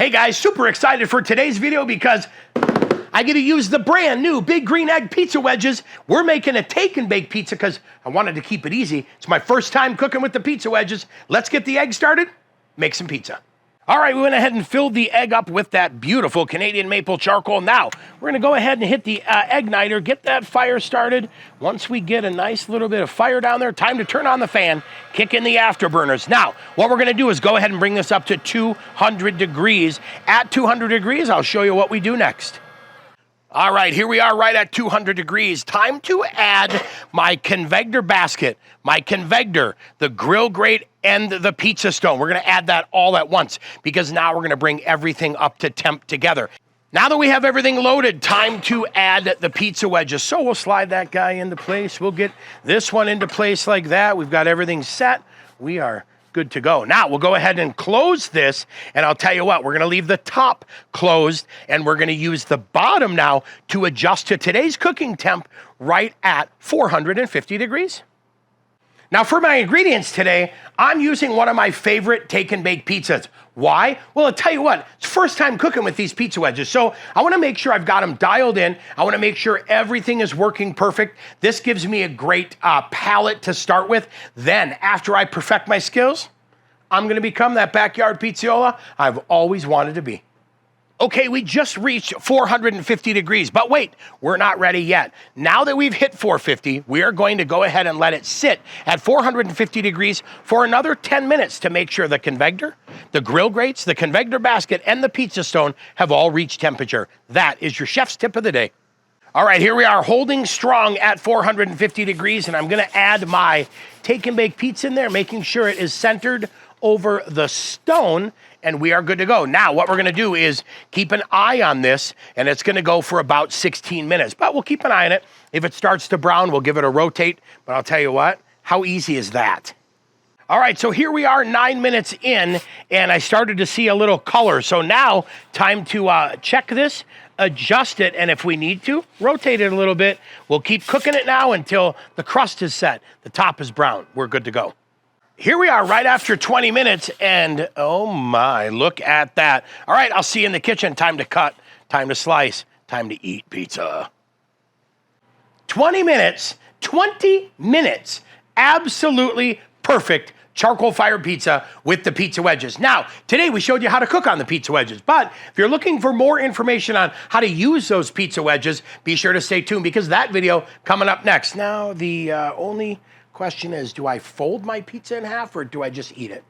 Hey guys, super excited for today's video because I get to use the brand new Big Green Egg pizza wedges. We're making a take and bake pizza because I wanted to keep it easy. It's my first time cooking with the pizza wedges. Let's get the egg started, make some pizza. All right, we went ahead and filled the egg up with that beautiful Canadian maple charcoal. Now, we're gonna go ahead and hit the Eggcessory, get that fire started. Once we get a nice little bit of fire down there, time to turn on the fan, kick in the afterburners. Now, what we're gonna do is go ahead and bring this up to 200 degrees. At 200 degrees, I'll show you what we do next. All right, here we are right at 200 degrees. Time to add my Conveggtor basket, my Conveggtor, the grill grate, and the pizza stone. We're gonna add that all at once because now we're gonna bring everything up to temp together. Now that we have everything loaded, time to add the pizza wedges. So we'll slide that guy into place. We'll get this one into place like that. We've got everything set. We are good to go. Now we'll go ahead and close this, and I'll tell you what, we're gonna leave the top closed and we're gonna use the bottom now to adjust to today's cooking temp right at 450 degrees. Now for my ingredients today, I'm using one of my favorite take and bake pizzas. Why? Well, I'll tell you what, it's first time cooking with these pizza wedges, so I wanna make sure I've got them dialed in. I wanna make sure everything is working perfect. This gives me a great palette to start with. Then, after I perfect my skills, I'm gonna become that backyard pizziola I've always wanted to be. Okay, we just reached 450 degrees, but wait, we're not ready yet. Now that we've hit 450, we are going to go ahead and let it sit at 450 degrees for another 10 minutes to make sure the Conveggtor, the grill grates, the Conveggtor basket, and the pizza stone have all reached temperature. That is your chef's tip of the day. All right, here we are holding strong at 450 degrees, and I'm gonna add my take and bake pizza in there, making sure it is centered over the stone, and we are good to go. Now, what we're gonna do is keep an eye on this, and it's gonna go for about 16 minutes, but we'll keep an eye on it. If it starts to brown, we'll give it a rotate, but I'll tell you what, how easy is that? All right, so here we are 9 minutes in, and I started to see a little color. So now, time to check this, adjust it, and if we need to, rotate it a little bit. We'll keep cooking it now until the crust is set, the top is brown. We're good to go. Here we are right after 20 minutes, and oh my, look at that. All right, I'll see you in the kitchen. Time to cut, time to slice, time to eat pizza. 20 minutes, absolutely perfect charcoal fire pizza with the pizza wedges. Now, today we showed you how to cook on the pizza wedges, but if you're looking for more information on how to use those pizza wedges, be sure to stay tuned because that video coming up next. Now, the only question is, do I fold my pizza in half or do I just eat it?